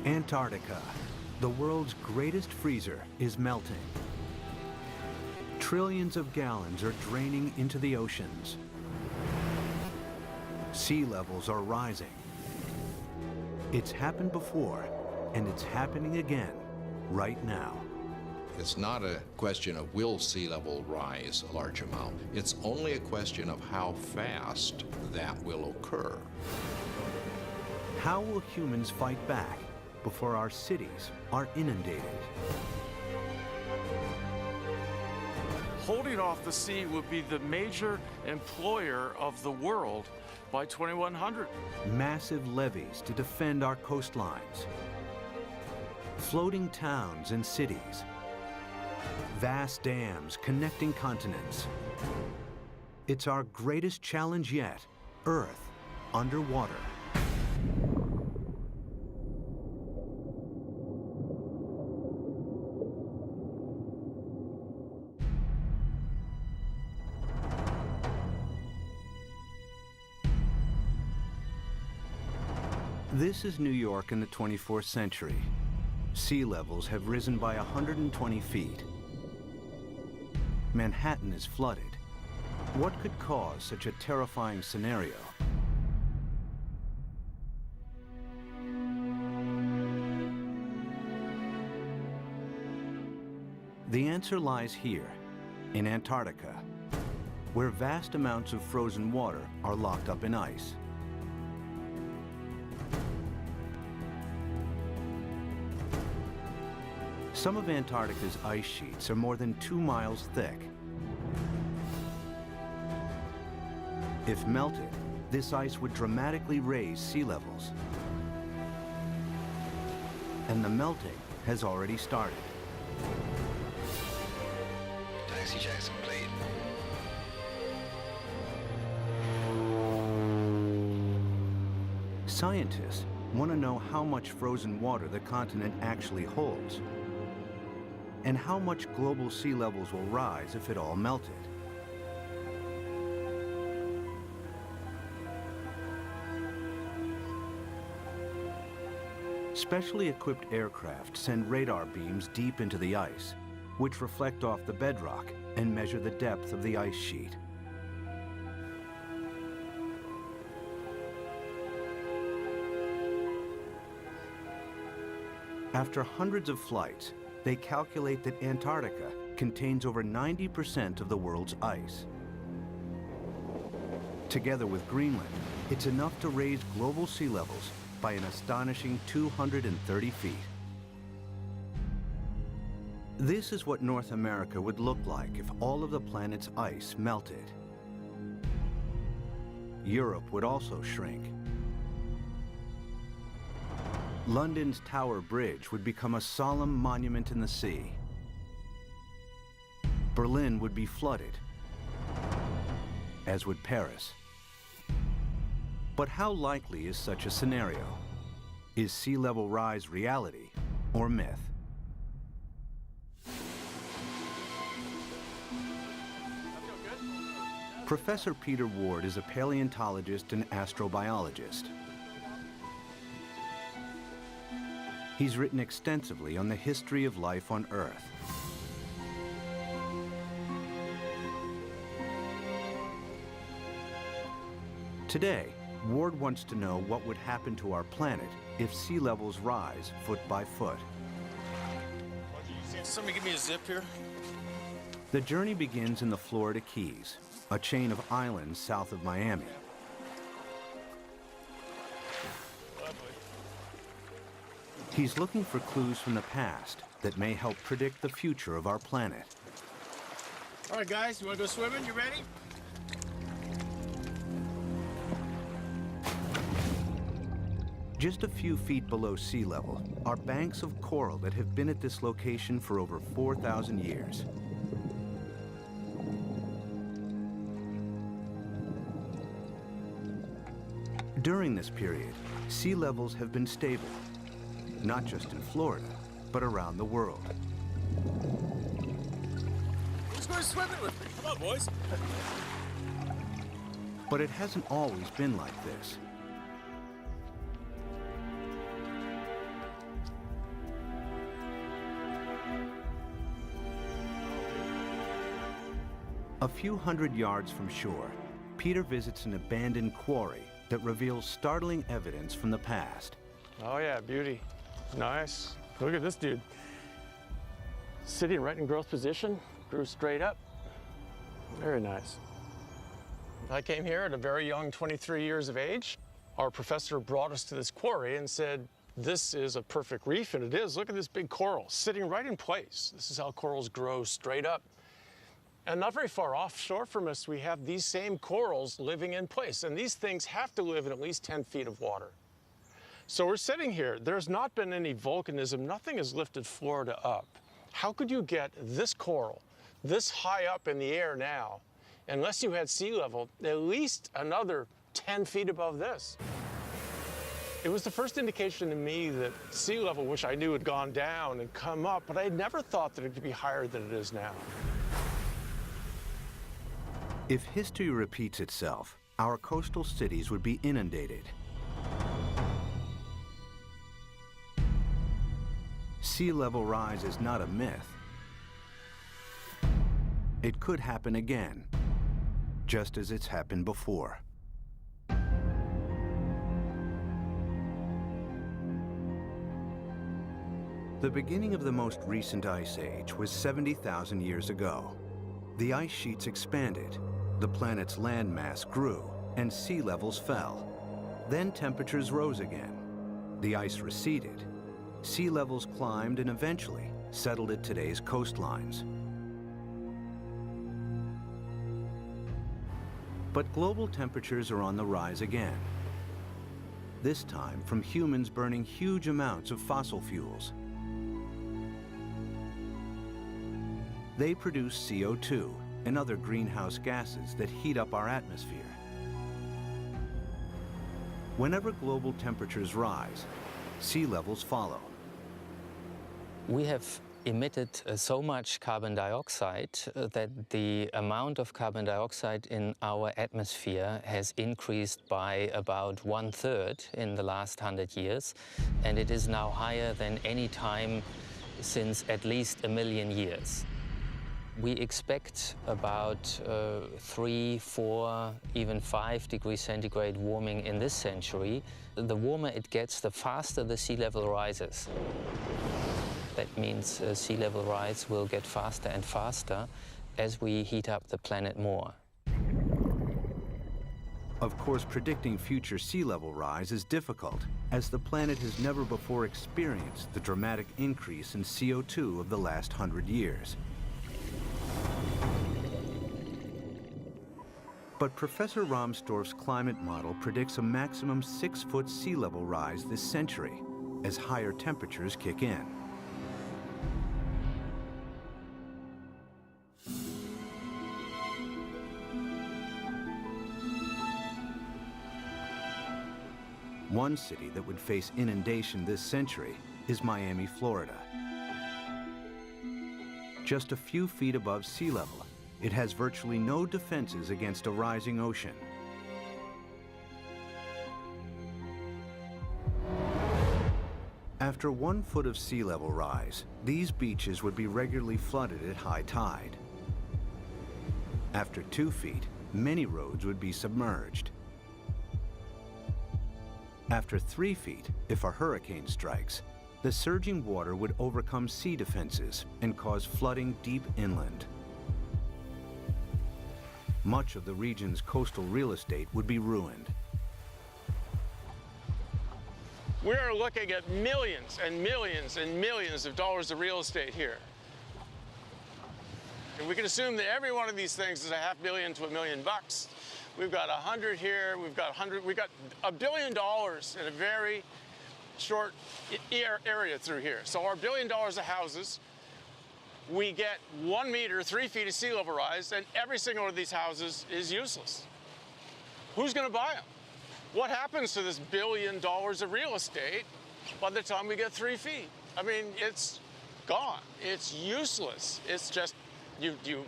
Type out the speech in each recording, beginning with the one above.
Antarctica, the world's greatest freezer, is melting. Trillions of gallons are draining into the oceans. Sea levels are rising. It's happened before, and it's happening again right now. It's not a question of will sea level rise a large amount. It's only a question of how fast that will occur. How will humans fight back before our cities are inundated? Holding off the sea would be the major employer of the world by 2100. Massive levees to defend our coastlines. Floating towns and cities. Vast dams connecting continents. It's our greatest challenge yet, Earth underwater. This is New York in the 24th century. Sea levels have risen by 120 feet. Manhattan is flooded. What could cause such a terrifying scenario? The answer lies here, in Antarctica, where vast amounts of frozen water are locked up in ice. Some of Antarctica's ice sheets are more than 2 miles thick. If melted, this ice would dramatically raise sea levels. And the melting has already started. Taxi jacks complete. Scientists want to know how much frozen water the continent actually holds, and how much global sea levels will rise if it all melted. Specially equipped aircraft send radar beams deep into the ice, which reflect off the bedrock and measure the depth of the ice sheet. After hundreds of flights, they calculate that Antarctica contains over 90% of the world's ice. Together with Greenland, it's enough to raise global sea levels by an astonishing 230 feet. This is what North America would look like if all of the planet's ice melted. Europe would also shrink. London's Tower Bridge would become a solemn monument in the sea. Berlin would be flooded, as would Paris. But how likely is such a scenario? Is sea level rise reality or myth? Professor Peter Ward is a paleontologist and astrobiologist. He's written extensively on the history of life on Earth. Today, Ward wants to know what would happen to our planet if sea levels rise foot by foot. Somebody give me a zip here. The journey begins in the Florida Keys, a chain of islands south of Miami. He's looking for clues from the past that may help predict the future of our planet. All right, guys, you want to go swimming? You ready? Just a few feet below sea level are banks of coral that have been at this location for over 4,000 years. During this period, sea levels have been stable, not just in Florida, but around the world. Who's going swimming with me? Come on, boys. But it hasn't always been like this. A few hundred yards from shore, Peter visits an abandoned quarry that reveals startling evidence from the past. Oh yeah, beauty. Nice. Look at this dude. Sitting right in growth position, grew straight up. Very nice. I came here at a very young 23 years of age. Our professor brought us to this quarry and said, this is a perfect reef, and it is. Look at this big coral sitting right in place. This is how corals grow straight up. And not very far offshore from us, we have these same corals living in place. And these things have to live in at least 10 feet of water. So we're sitting here. There's not been any volcanism. Nothing has lifted Florida up. How could you get this coral this high up in the air now, unless you had sea level, at least another 10 feet above this? It was the first indication to me that sea level, which I knew had gone down and come up, but I had never thought that it could be higher than it is now. If history repeats itself, our coastal cities would be inundated. Sea level rise is not a myth. It could happen again, just as it's happened before. The beginning of the most recent ice age was 70,000 years ago. The ice sheets expanded, the planet's landmass grew, and sea levels fell. Then temperatures rose again. The ice receded. Sea levels climbed and eventually settled at today's coastlines. But global temperatures are on the rise again. This time from humans burning huge amounts of fossil fuels. They produce CO2 and other greenhouse gases that heat up our atmosphere. Whenever global temperatures rise, sea levels follow. We have emitted so much carbon dioxide that the amount of carbon dioxide in our atmosphere has increased by about 1/3 in the last 100 years, and it is now higher than any time since at least 1 million years. We expect about 3, 4, even 5 degrees centigrade warming in this century. The warmer it gets, the faster the sea level rises. That means sea level rise will get faster and faster as we heat up the planet more. Of course, predicting future sea level rise is difficult, as the planet has never before experienced the dramatic increase in CO2 of the last 100 years. But Professor Rahmstorf's climate model predicts a maximum 6-foot sea level rise this century, as higher temperatures kick in. One city that would face inundation this century is Miami, Florida. Just a few feet above sea level, it has virtually no defenses against a rising ocean. After 1 foot of sea level rise, these beaches would be regularly flooded at high tide. After 2 feet, many roads would be submerged. After 3 feet, if a hurricane strikes, the surging water would overcome sea defenses and cause flooding deep inland. Much of the region's coastal real estate would be ruined. We are looking at millions and millions and millions of dollars of real estate here. And we can assume that every one of these things is $500,000 to $1 million. We've got 100 here, we've got $1 billion in a very short area through here. So our $1 billion of houses, we get 1 meter, 3 feet of sea level rise, and every single one of these houses is useless. Who's gonna buy them? What happens to this $1 billion of real estate by the time we get 3 feet? I mean, it's gone. It's useless. It's just, you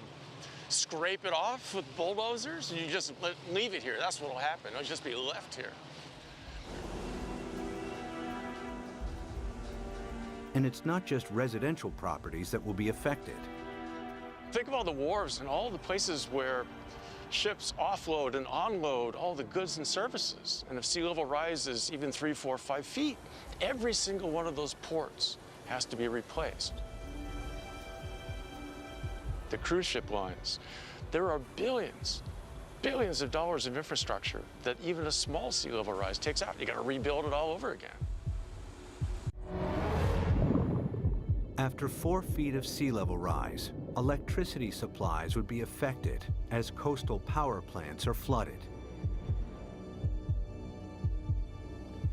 scrape it off with bulldozers and you just leave it here. That's what'll happen. It'll just be left here. And it's not just residential properties that will be affected. Think of all the wharves and all the places where ships offload and unload all the goods and services. And if sea level rises even 3, 4, 5 feet, every single one of those ports has to be replaced. The cruise ship lines, there are billions of dollars of infrastructure that even a small sea level rise takes out. You got to rebuild it all over again. After 4 feet of sea level rise, electricity supplies would be affected as coastal power plants are flooded.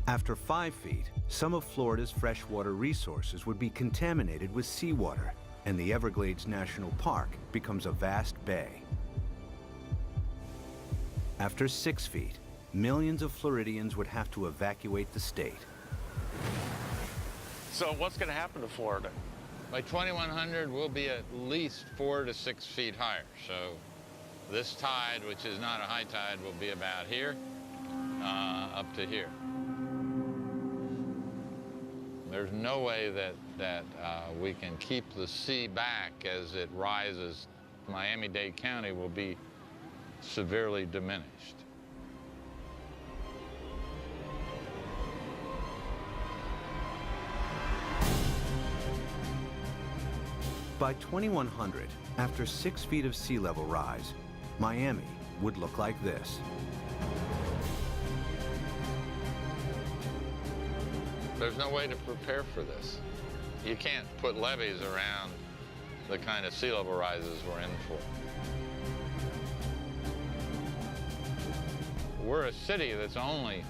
After 5 feet, some of Florida's freshwater resources would be contaminated with seawater, and the Everglades National Park becomes a vast bay. After 6 feet, millions of Floridians would have to evacuate the state. So what's going to happen to Florida? By 2100, we'll be at least 4 to 6 feet higher. So this tide, which is not a high tide, will be about here, up to here. There's no way that we can keep the sea back as it rises. Miami-Dade County will be severely diminished. By 2100, after 6 feet of sea level rise, Miami would look like this. There's no way to prepare for this. You can't put levees around the kind of sea level rises we're in for. We're a city that's only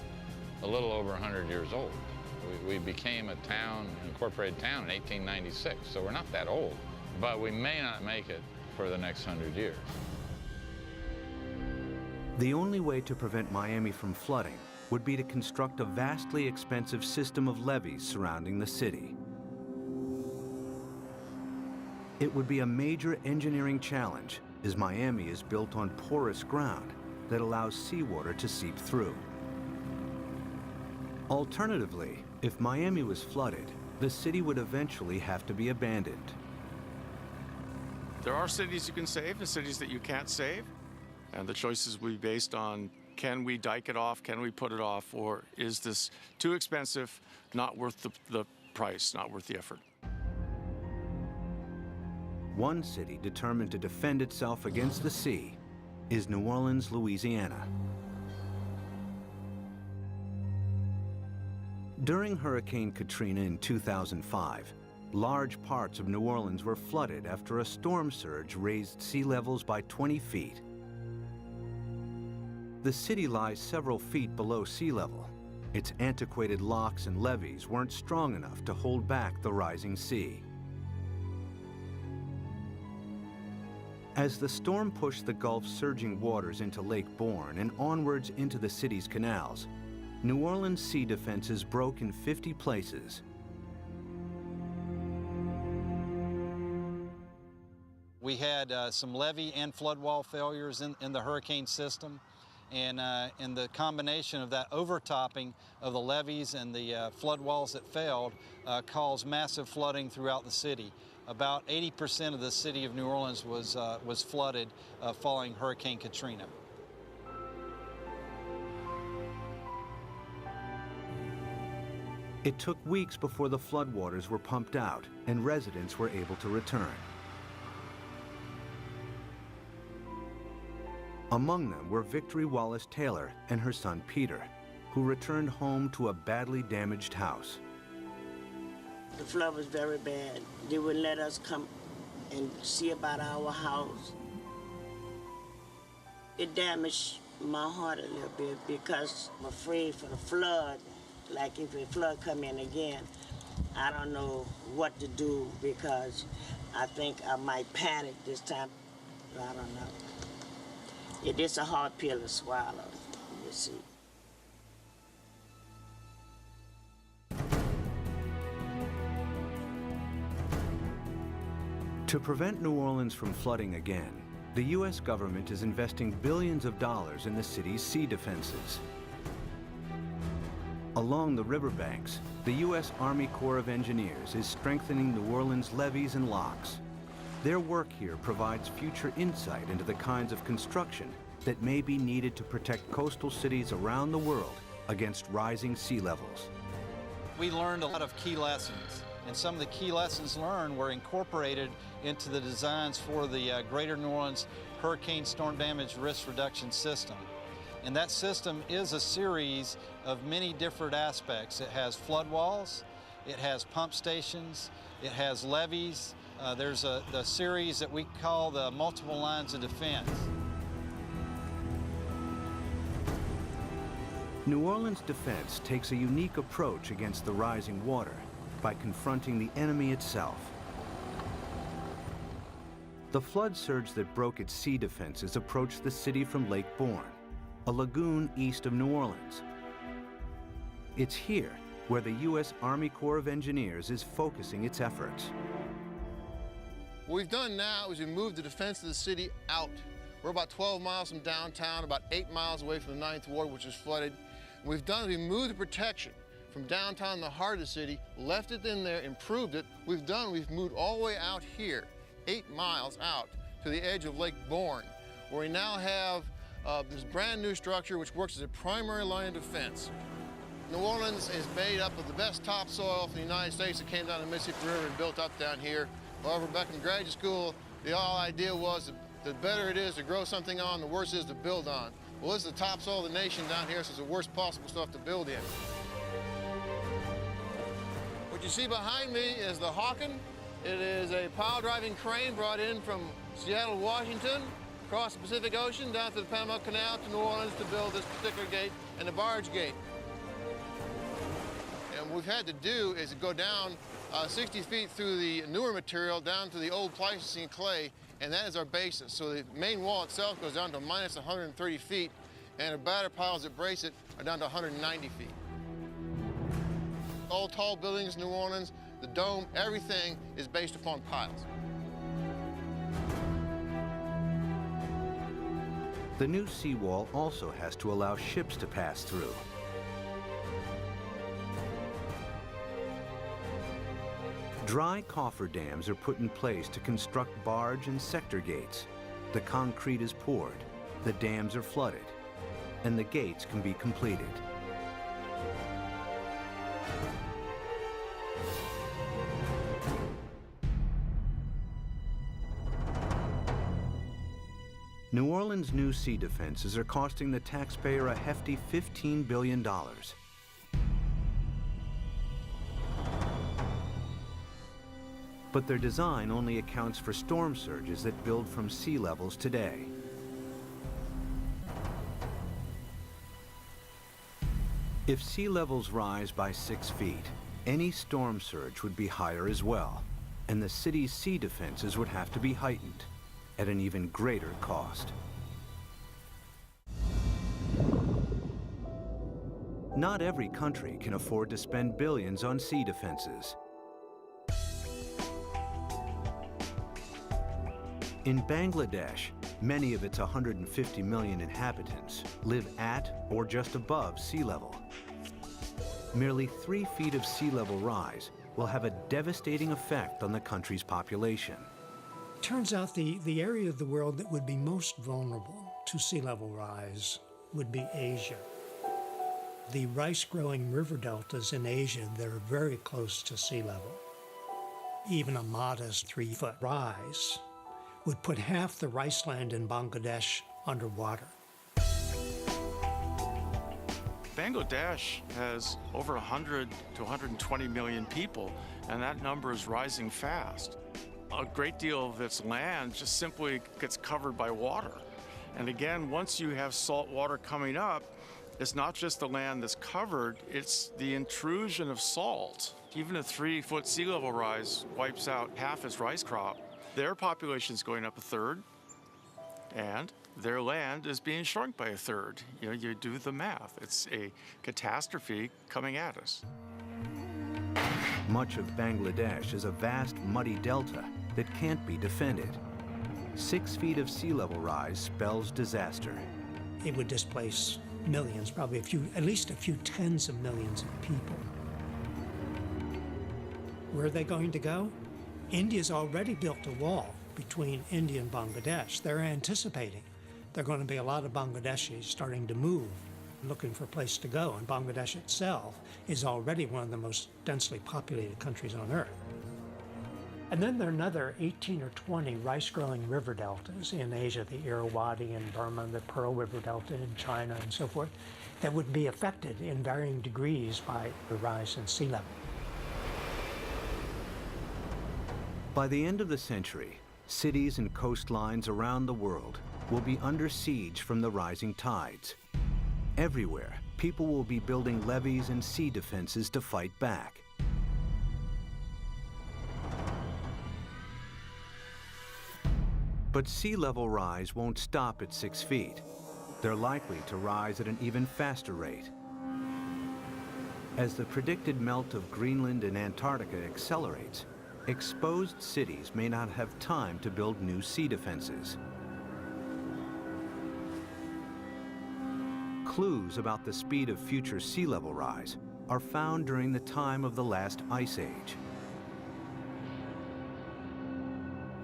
a little over 100 years old. We became a town, an incorporated town in 1896, so we're not that old. But we may not make it for the next 100 years. The only way to prevent Miami from flooding would be to construct a vastly expensive system of levees surrounding the city. It would be a major engineering challenge, as Miami is built on porous ground that allows seawater to seep through. Alternatively, if Miami was flooded, the city would eventually have to be abandoned. There are cities you can save and cities that you can't save. And the choices will be based on, can we dike it off, can we put it off, or is this too expensive, not worth the price, not worth the effort? One city determined to defend itself against the sea is New Orleans, Louisiana. During Hurricane Katrina in 2005, large parts of New Orleans were flooded after a storm surge raised sea levels by 20 feet. The city lies several feet below sea level. Its antiquated locks and levees weren't strong enough to hold back the rising sea. As the storm pushed the Gulf's surging waters into Lake Borgne and onwards into the city's canals, New Orleans' sea defenses broke in 50 places. We had some levee and flood wall failures in the hurricane system, and the combination of that overtopping of the levees and the flood walls that failed caused massive flooding throughout the city. About 80% of the city of New Orleans was flooded following Hurricane Katrina. It took weeks before the floodwaters were pumped out and residents were able to return. Among them were Victory Wallace Taylor and her son Peter, who returned home to a badly damaged house. The flood was very bad. They wouldn't let us come and see about our house. It damaged my heart a little bit because I'm afraid for the flood. Like if the flood come in again, I don't know what to do because I think I might panic this time. I don't know. It is a hard pill to swallow, you see. To prevent New Orleans from flooding again, the U.S. government is investing billions of dollars in the city's sea defenses. Along the riverbanks, the U.S. Army Corps of Engineers is strengthening New Orleans' levees and locks. Their work here provides future insight into the kinds of construction that may be needed to protect coastal cities around the world against rising sea levels. We learned a lot of key lessons, and some of the key lessons learned were incorporated into the designs for the Greater New Orleans Hurricane Storm Damage Risk Reduction System. And that system is a series of many different aspects. It has flood walls, it has pump stations, it has levees. There's the series that we call the multiple lines of defense. New Orleans defense takes a unique approach against the rising water by confronting the enemy itself. The flood surge that broke its sea defenses approached the city from Lake Borgne, a lagoon east of New Orleans. It's here where the U.S. Army Corps of Engineers is focusing its efforts. What we've done now is we moved the defense of the city out. We're about 12 miles from downtown, about 8 miles away from the Ninth Ward, which is flooded. What we've done is we moved the protection from downtown, the heart of the city, left it in there, improved it. We've moved all the way out here, 8 miles out to the edge of Lake Borgne, where we now have this brand new structure which works as a primary line of defense. New Orleans is made up of the best topsoil from the United States that came down the Mississippi River and built up down here. However, back in graduate school, the whole idea was that the better it is to grow something on, the worse it is to build on. Well, this is the topsoil of the nation down here, so it's the worst possible stuff to build in. What you see behind me is the Hawken. It is a pile-driving crane brought in from Seattle, Washington, across the Pacific Ocean, down to the Panama Canal to New Orleans to build this particular gate and the barge gate. And what we've had to do is go down 60 feet through the newer material down to the old Pleistocene clay, and that is our basis. So the main wall itself goes down to minus 130 feet, and the batter piles that brace it are down to 190 feet. All tall buildings in New Orleans, the dome, everything is based upon piles. The new seawall also has to allow ships to pass through. Dry cofferdams are put in place to construct barge and sector gates. The concrete is poured, the dams are flooded, and the gates can be completed. New Orleans' new sea defenses are costing the taxpayer a hefty $15 billion. But their design only accounts for storm surges that build from sea levels today. If sea levels rise by 6 feet, any storm surge would be higher as well, and the city's sea defenses would have to be heightened at an even greater cost. Not every country can afford to spend billions on sea defenses. In Bangladesh, many of its 150 million inhabitants live at or just above sea level. Merely 3 feet of sea level rise will have a devastating effect on the country's population. Turns out the area of the world that would be most vulnerable to sea level rise would be Asia. The rice-growing river deltas in Asia that are very close to sea level. Even a modest 3-foot rise would put half the rice land in Bangladesh underwater. Bangladesh has over 100 to 120 million people, and that number is rising fast. A great deal of its land just simply gets covered by water. And again, once you have salt water coming up, it's not just the land that's covered, it's the intrusion of salt. Even a 3-foot sea level rise wipes out half its rice crop. Their population's going up 1/3, and their land is being shrunk by 1/3. You know, you do the math. It's a catastrophe coming at us. Much of Bangladesh is a vast muddy delta that can't be defended. 6 feet of sea level rise spells disaster. It would displace millions, probably at least a few tens of millions of people. Where are they going to go? India's already built a wall between India and Bangladesh. They're anticipating there are going to be a lot of Bangladeshis starting to move, looking for a place to go, and Bangladesh itself is already one of the most densely populated countries on Earth. And then there are another 18 or 20 rice-growing river deltas in Asia, the Irrawaddy in Burma, the Pearl River Delta in China, and so forth, that would be affected in varying degrees by the rise in sea level. By the end of the century, cities and coastlines around the world will be under siege from the rising tides. Everywhere, people will be building levees and sea defenses to fight back. But sea level rise won't stop at 6 feet. They're likely to rise at an even faster rate. As the predicted melt of Greenland and Antarctica accelerates, exposed cities may not have time to build new sea defenses. Clues about the speed of future sea level rise are found during the time of the last ice age.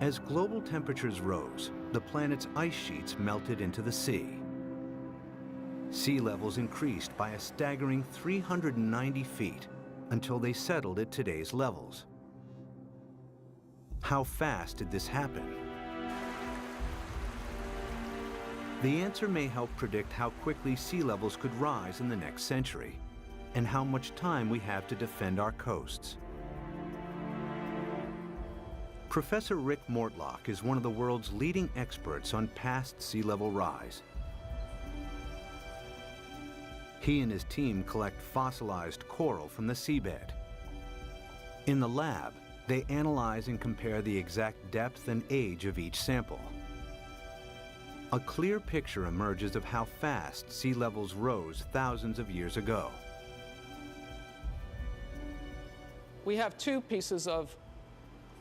As global temperatures rose, the planet's ice sheets melted into the sea. Sea levels increased by a staggering 390 feet until they settled at today's levels. How fast did this happen? The answer may help predict how quickly sea levels could rise in the next century, and how much time we have to defend our coasts. Professor Rick Mortlock is one of the world's leading experts on past sea level rise. He and his team collect fossilized coral from the seabed. In the lab, they analyze and compare the exact depth and age of each sample. A clear picture emerges of how fast sea levels rose thousands of years ago. We have 2 pieces of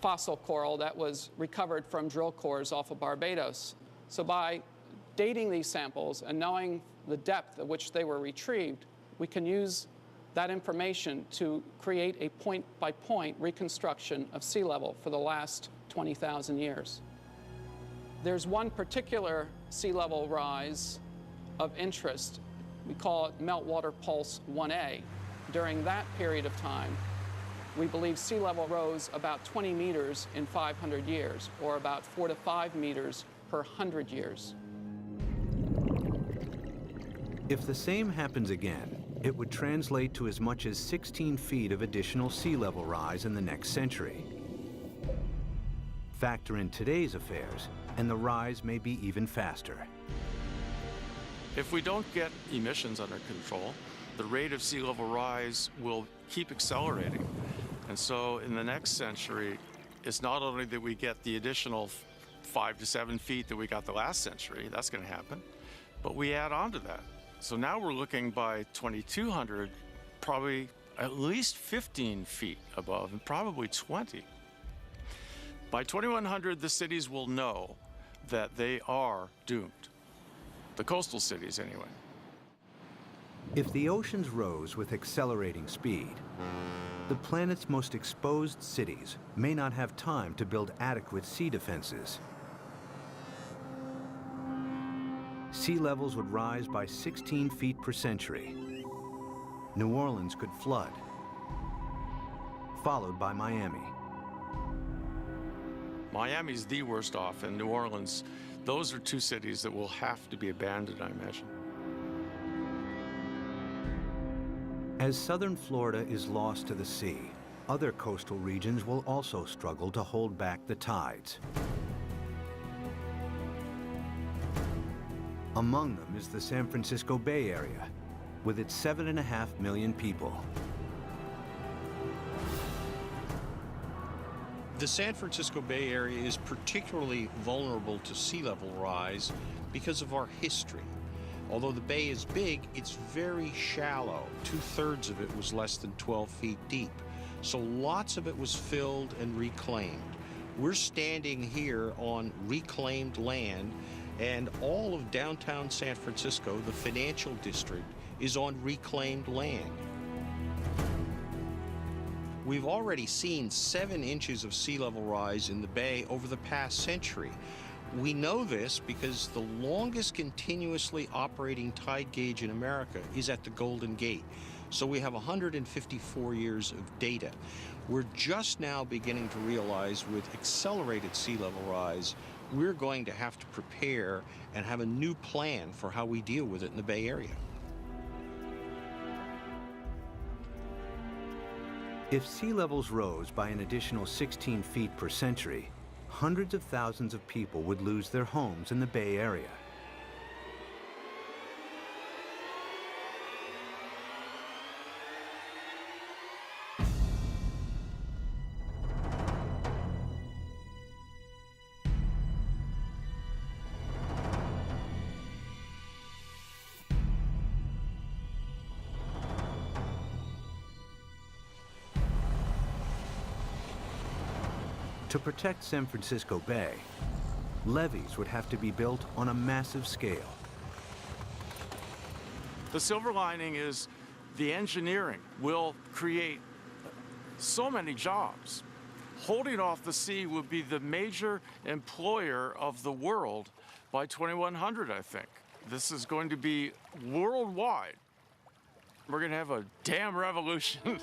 fossil coral that was recovered from drill cores off of Barbados. So by dating these samples and knowing the depth at which they were retrieved, we can use that information to create a point-by-point reconstruction of sea level for the last 20,000 years. There's one particular sea level rise of interest. We call it Meltwater Pulse 1A. During that period of time, we believe sea level rose about 20 meters in 500 years, or about 4 to 5 meters per 100 years. If the same happens again, it would translate to as much as 16 feet of additional sea level rise in the next century. Factor in today's affairs, and the rise may be even faster. If we don't get emissions under control, the rate of sea level rise will keep accelerating. And so in the next century, it's not only that we get the additional 5 to 7 feet that we got the last century, that's going to happen, but we add on to that. So now we're looking by 2200, probably at least 15 feet above, and probably 20. By 2100, the cities will know that they are doomed. The coastal cities, anyway. If the oceans rose with accelerating speed, the planet's most exposed cities may not have time to build adequate sea defenses. Sea levels would rise by 16 feet per century. New Orleans could flood, followed by Miami. Miami's the worst off, and New Orleans, those are 2 cities that will have to be abandoned, I imagine. As southern Florida is lost to the sea, other coastal regions will also struggle to hold back the tides. Among them is the San Francisco Bay Area, with its 7.5 million people. The San Francisco Bay Area is particularly vulnerable to sea level rise because of our history. Although the bay is big, it's very shallow. 2/3 of it was less than 12 feet deep. So lots of it was filled and reclaimed. We're standing here on reclaimed land, and all of downtown San Francisco, the financial district, is on reclaimed land. we've already seen 7 inches of sea level rise in the bay over the past century. We know this because the longest continuously operating tide gauge in America is at the Golden Gate. So we have 154 years of data. We're just now beginning to realize with accelerated sea level rise, we're going to have to prepare and have a new plan for how we deal with it in the Bay Area. If sea levels rose by an additional 16 feet per century, hundreds of thousands of people would lose their homes in the Bay Area. To protect San Francisco Bay, levees would have to be built on a massive scale. The silver lining is the engineering will create so many jobs. Holding off the sea will be the major employer of the world by 2100, I think. This is going to be worldwide. We're going to have a damn revolution.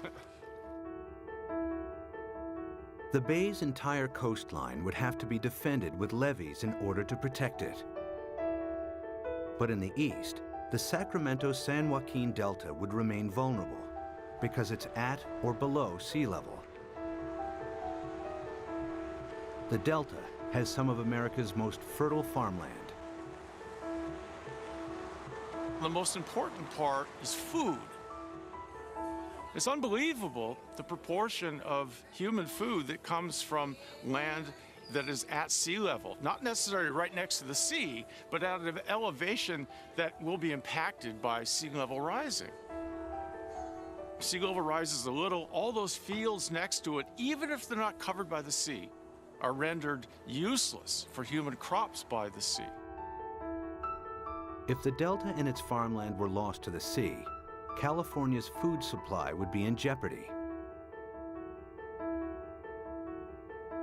The bay's entire coastline would have to be defended with levees in order to protect it. But in the east, the Sacramento-San Joaquin Delta would remain vulnerable because it's at or below sea level. The Delta has some of America's most fertile farmland. The most important part is food. It's unbelievable the proportion of human food that comes from land that is at sea level, not necessarily right next to the sea, but at an elevation that will be impacted by sea level rising. Sea level rises a little, all those fields next to it, even if they're not covered by the sea, are rendered useless for human crops by the sea. If the Delta and its farmland were lost to the sea, California's food supply would be in jeopardy.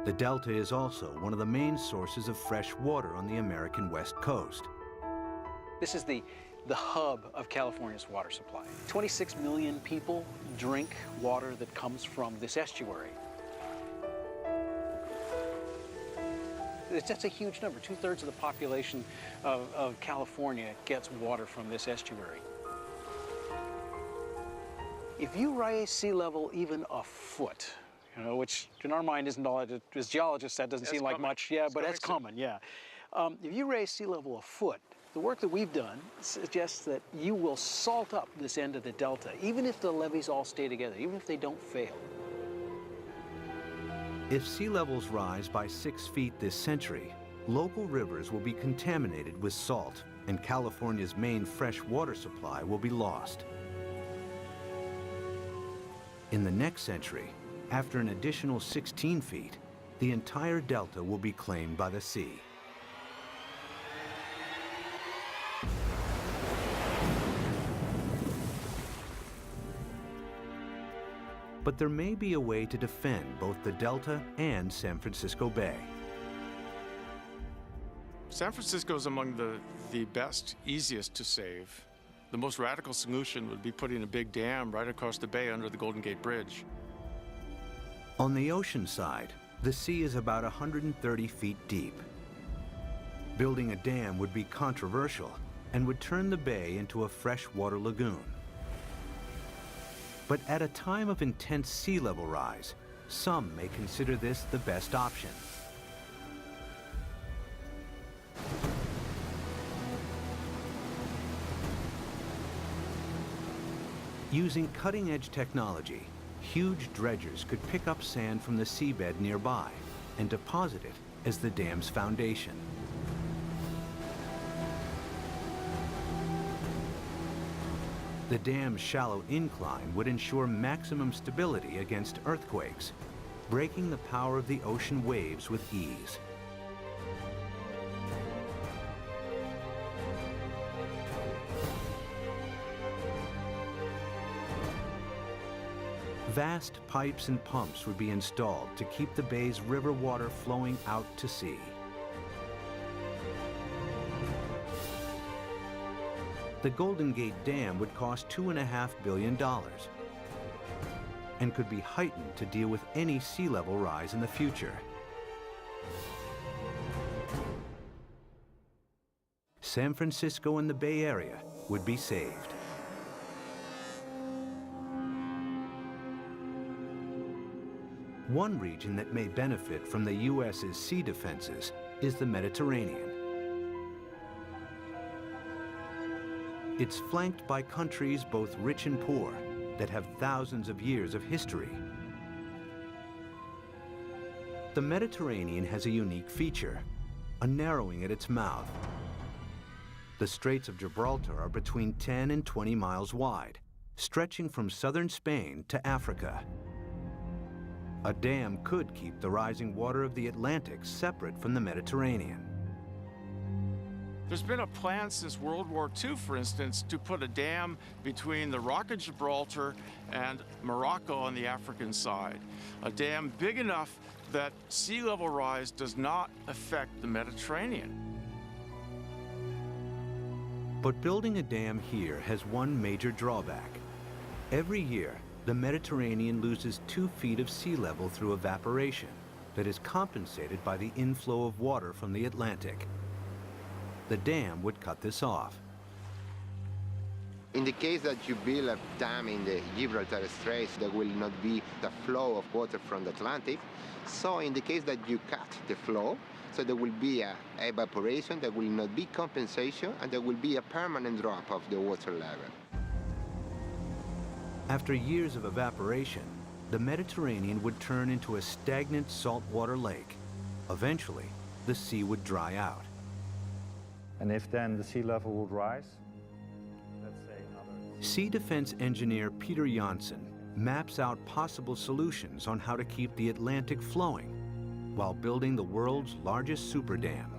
The Delta is also one of the main sources of fresh water on the American West Coast. This is the hub of California's water supply. 26 million people drink water that comes from this estuary. That's a huge number. 2/3 of the population of California gets water from this estuary. If you raise sea level even a foot, you know, which in our mind isn't all, as geologists, that doesn't seem like much, yeah, but that's common, yeah. If you raise sea level a foot, the work that we've done suggests that you will salt up this end of the Delta, even if the levees all stay together, even if they don't fail. If sea levels rise by 6 feet this century, local rivers will be contaminated with salt, and California's main fresh water supply will be lost. In the next century, after an additional 16 feet, the entire Delta will be claimed by the sea. But there may be a way to defend both the Delta and San Francisco Bay. San Francisco is among the best, easiest to save. The most radical solution would be putting a big dam right across the bay under the Golden Gate Bridge. On the ocean side, the sea is about 130 feet deep. Building a dam would be controversial and would turn the bay into a freshwater lagoon. But at a time of intense sea level rise, some may consider this the best option. Using cutting-edge technology, huge dredgers could pick up sand from the seabed nearby and deposit it as the dam's foundation. The dam's shallow incline would ensure maximum stability against earthquakes, breaking the power of the ocean waves with ease. Vast pipes and pumps would be installed to keep the bay's river water flowing out to sea. The Golden Gate Dam would cost $2.5 billion and could be heightened to deal with any sea level rise in the future. San Francisco and the Bay Area would be saved. One region that may benefit from the U.S.'s sea defenses is the Mediterranean. It's flanked by countries both rich and poor that have thousands of years of history. The Mediterranean has a unique feature, a narrowing at its mouth. The Straits of Gibraltar are between 10 and 20 miles wide, stretching from southern Spain to Africa. A dam could keep the rising water of the Atlantic separate from the Mediterranean. There's been a plan since World War II, for instance, to put a dam between the Rock of Gibraltar and Morocco on the African side. A dam big enough that sea level rise does not affect the Mediterranean. But building a dam here has one major drawback. Every year, the Mediterranean loses 2 feet of sea level through evaporation that is compensated by the inflow of water from the Atlantic. The dam would cut this off. In the case that you build a dam in the Gibraltar Straits, there will not be the flow of water from the Atlantic. So in the case that you cut the flow, so there will be a evaporation, there will not be compensation, and there will be a permanent drop of the water level. After years of evaporation, the Mediterranean would turn into a stagnant saltwater lake. Eventually, the sea would dry out. And if then the sea level would rise, let's say another... Sea defense engineer Peter Janssen maps out possible solutions on how to keep the Atlantic flowing while building the world's largest super dam.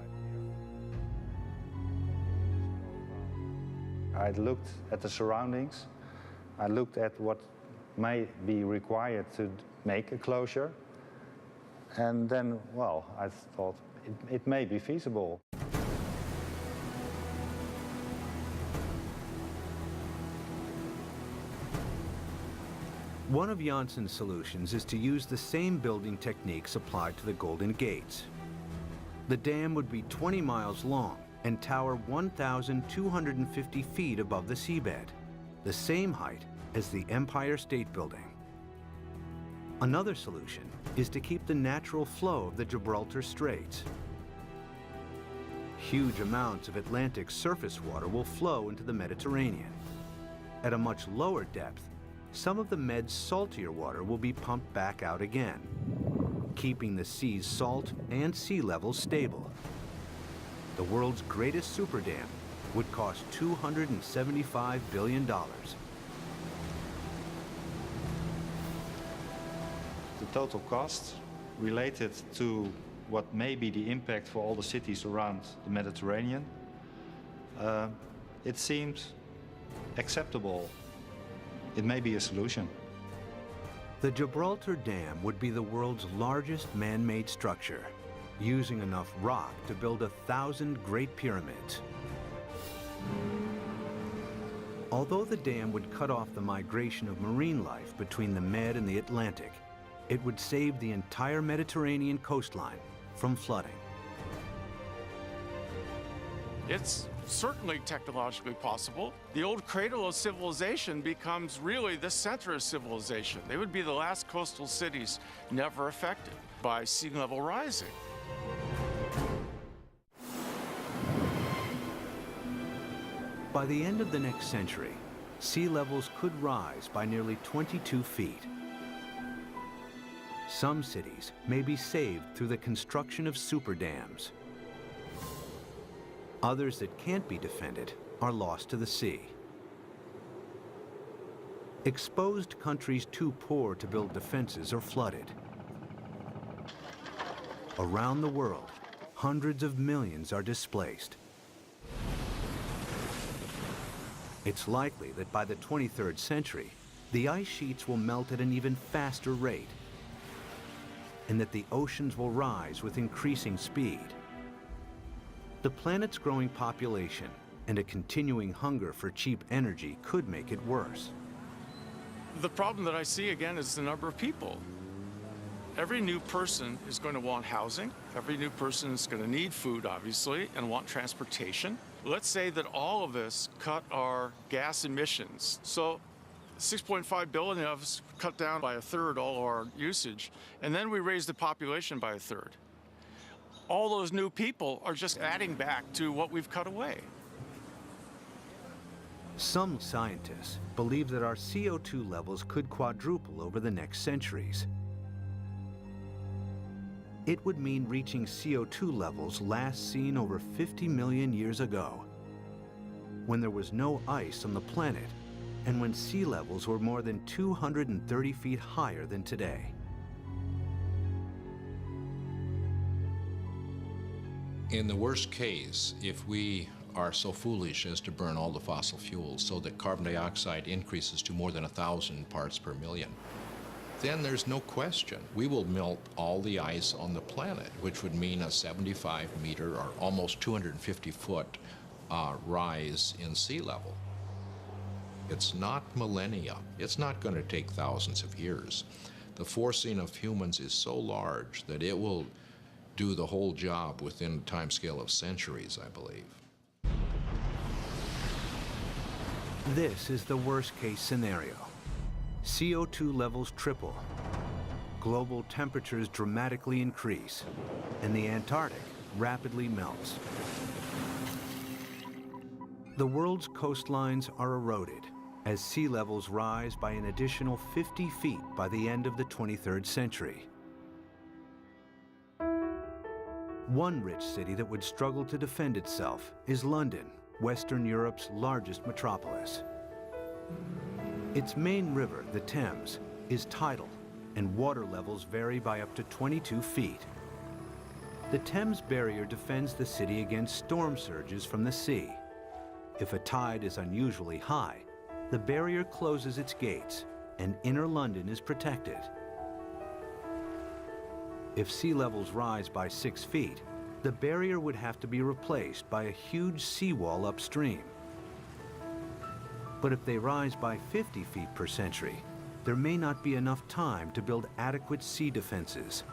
I looked at the surroundings. I looked at what may be required to make a closure. And then, well, I thought it may be feasible. One of Janssen's solutions is to use the same building techniques applied to the Golden Gates. The dam would be 20 miles long and tower 1,250 feet above the seabed, the same height as the Empire State Building. Another solution is to keep the natural flow of the Gibraltar Straits. Huge amounts of Atlantic surface water will flow into the Mediterranean. At a much lower depth, some of the Med's saltier water will be pumped back out again, keeping the sea's salt and sea levels stable. The world's greatest super dam would cost $275 billion. The total cost related to what may be the impact for all the cities around the Mediterranean, it seems acceptable. It may be a solution. The Gibraltar Dam would be the world's largest man-made structure, using enough rock to build 1,000 Great Pyramids. Although the dam would cut off the migration of marine life between the Med and the Atlantic, it would save the entire Mediterranean coastline from flooding. It's certainly technologically possible. The old cradle of civilization becomes really the center of civilization. They would be the last coastal cities never affected by sea level rising. By the end of the next century, sea levels could rise by nearly 22 feet. Some cities may be saved through the construction of super dams. Others that can't be defended are lost to the sea. Exposed countries too poor to build defenses are flooded. Around the world, hundreds of millions are displaced. It's likely that by the 23rd century, the ice sheets will melt at an even faster rate, and that the oceans will rise with increasing speed. The planet's growing population and a continuing hunger for cheap energy could make it worse. The problem that I see again is the number of people. Every new person is going to want housing. Every new person is going to need food, obviously, and want transportation. Let's say that all of us cut our gas emissions. So 6.5 billion of us cut down by a third all our usage, and then we raise the population by a third. All those new people are just adding back to what we've cut away. Some scientists believe that our CO2 levels could quadruple over the next centuries. It would mean reaching CO2 levels last seen over 50 million years ago, when there was no ice on the planet and when sea levels were more than 230 feet higher than today. In the worst case, if we are so foolish as to burn all the fossil fuels so that carbon dioxide increases to more than 1,000 parts per million, then there's no question we will melt all the ice on the planet, which would mean a 75-meter or almost 250-foot rise in sea level. It's not millennia. It's not going to take thousands of years. The forcing of humans is so large that it will do the whole job within a timescale of centuries, I believe. This is the worst-case scenario. CO2 levels triple, global temperatures dramatically increase, and the Antarctic rapidly melts. The world's coastlines are eroded as sea levels rise by an additional 50 feet by the end of the 23rd century. One rich city that would struggle to defend itself is London, Western Europe's largest metropolis. Its main river, the Thames, is tidal, and water levels vary by up to 22 feet. The Thames barrier defends the city against storm surges from the sea. If a tide is unusually high, the barrier closes its gates, and inner London is protected. If sea levels rise by 6 feet, the barrier would have to be replaced by a huge seawall upstream. But if they rise by 50 feet per century, there may not be enough time to build adequate sea defenses.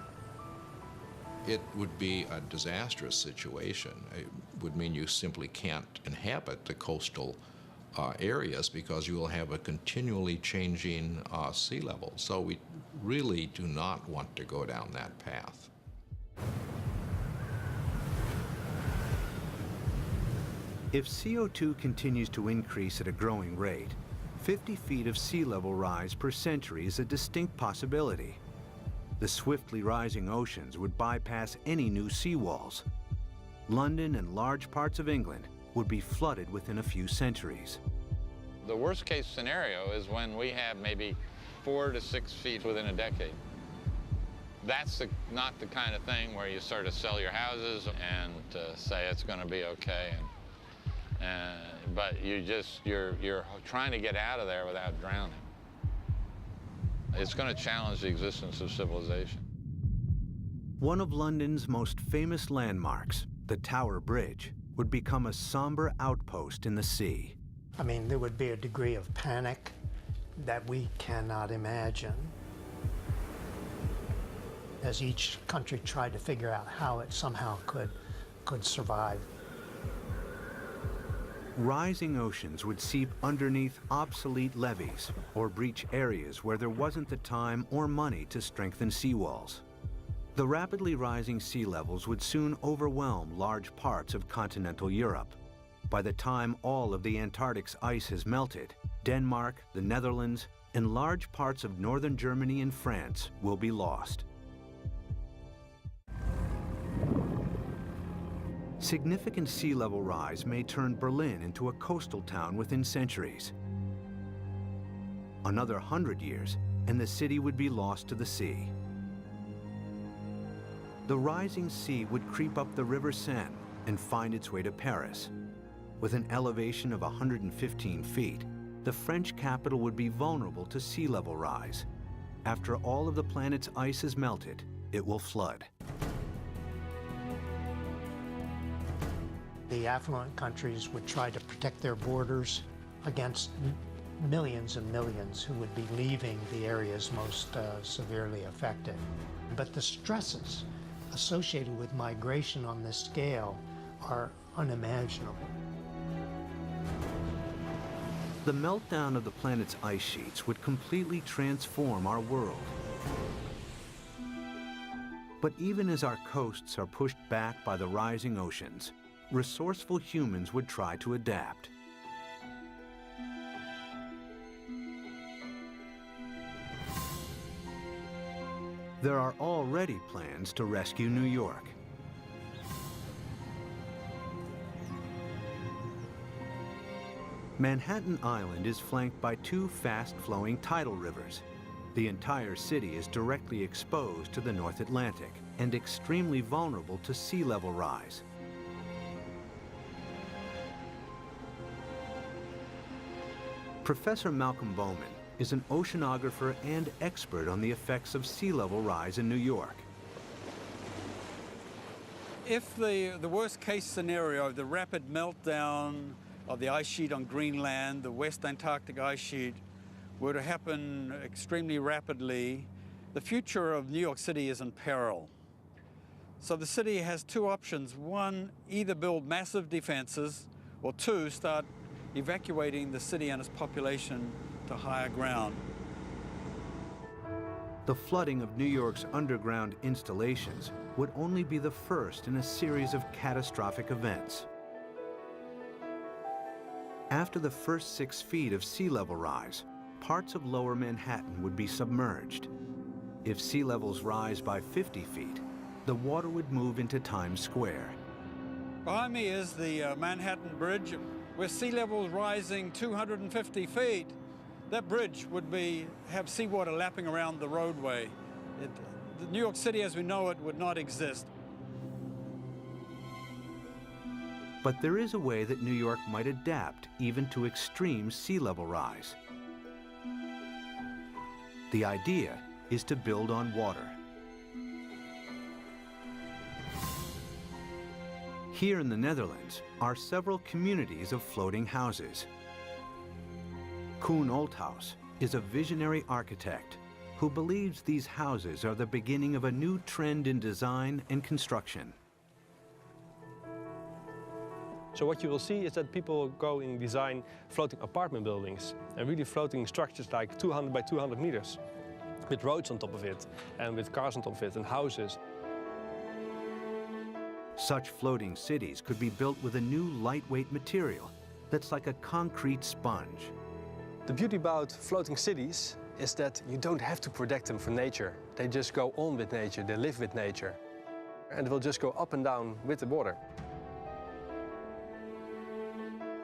It would be a disastrous situation. It would mean you simply can't inhabit the coastal areas because you will have a continually changing sea level. So we really do not want to go down that path. If CO2 continues to increase at a growing rate, 50 feet of sea level rise per century is a distinct possibility. The swiftly rising oceans would bypass any new seawalls. London and large parts of England would be flooded within a few centuries. The worst case scenario is when we have maybe 4 to 6 feet within a decade. That's not the kind of thing where you sort of sell your houses and say it's going to be okay. But you're trying to get out of there without drowning. It's going to challenge the existence of civilization. One of London's most famous landmarks, the Tower Bridge, would become a somber outpost in the sea. I mean, there would be a degree of panic that we cannot imagine as each country tried to figure out how it somehow could survive. Rising oceans would seep underneath obsolete levees or breach areas where there wasn't the time or money to strengthen seawalls. The rapidly rising sea levels would soon overwhelm large parts of continental Europe. By the time all of the Antarctic's ice has melted, Denmark, the Netherlands, and large parts of northern Germany and France will be lost. Significant sea level rise may turn Berlin into a coastal town within centuries. Another 100 years, and the city would be lost to the sea. The rising sea would creep up the River Seine and find its way to Paris. With an elevation of 115 feet, the French capital would be vulnerable to sea level rise. After all of the planet's ice is melted, it will flood. The affluent countries would try to protect their borders against millions and millions who would be leaving the areas most severely affected. But the stresses associated with migration on this scale are unimaginable. The meltdown of the planet's ice sheets would completely transform our world. But even as our coasts are pushed back by the rising oceans, resourceful humans would try to adapt. There are already plans to rescue New York. Manhattan Island is flanked by two fast-flowing tidal rivers. The entire city is directly exposed to the North Atlantic and extremely vulnerable to sea level rise. Professor Malcolm Bowman is an oceanographer and expert on the effects of sea level rise in New York. If the worst case scenario, the rapid meltdown of the ice sheet on Greenland, the West Antarctic ice sheet, were to happen extremely rapidly, the future of New York City is in peril. So the city has two options. One, either build massive defenses, or two, start evacuating the city and its population to higher ground. The flooding of New York's underground installations would only be the first in a series of catastrophic events. After the first 6 feet of sea level rise, parts of lower Manhattan would be submerged. If sea levels rise by 50 feet, the water would move into Times Square. Behind me is the Manhattan Bridge, with sea levels rising 250 feet. That bridge would have seawater lapping around the roadway. New York City as we know it would not exist. But there is a way that New York might adapt even to extreme sea level rise. The idea is to build on water. Here in the Netherlands are several communities of floating houses. Koen Olthaus is a visionary architect who believes these houses are the beginning of a new trend in design and construction. So what you will see is that people go and design floating apartment buildings and really floating structures like 200 by 200 meters with roads on top of it and with cars on top of it and houses. Such floating cities could be built with a new lightweight material that's like a concrete sponge. The beauty about floating cities is that you don't have to protect them from nature. They just go on with nature, they live with nature. And they will just go up and down with the water.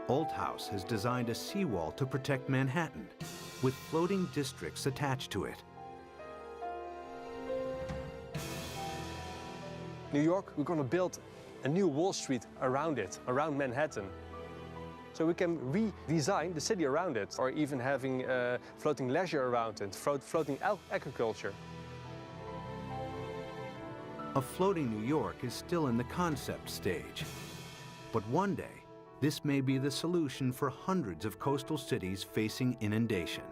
Olthaus has designed a seawall to protect Manhattan, with floating districts attached to it. New York, we're going to build a new Wall Street around it, around Manhattan. So we can redesign the city around it, or even having floating leisure around it, floating agriculture. A floating New York is still in the concept stage. But one day, this may be the solution for hundreds of coastal cities facing inundation.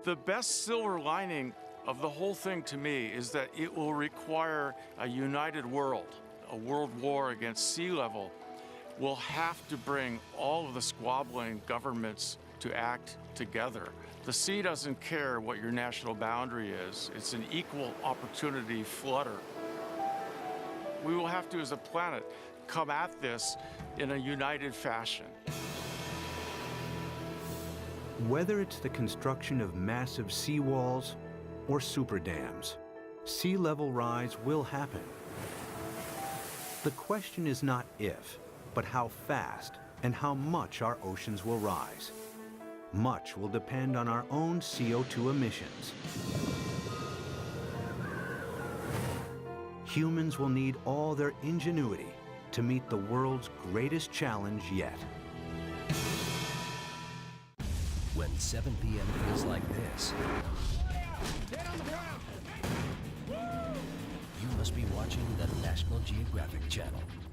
The best silver lining of the whole thing to me is that it will require a united world. A world war against sea level will have to bring all of the squabbling governments to act together. The sea doesn't care what your national boundary is. It's an equal opportunity flooder. We will have to, as a planet, come at this in a united fashion. Whether it's the construction of massive seawalls or super dams, sea level rise will happen. The question is not if, but how fast and how much our oceans will rise. Much will depend on our own CO2 emissions. Humans will need all their ingenuity to meet the world's greatest challenge yet. when 7 p.m. feels like this, you must be watching the National Geographic Channel.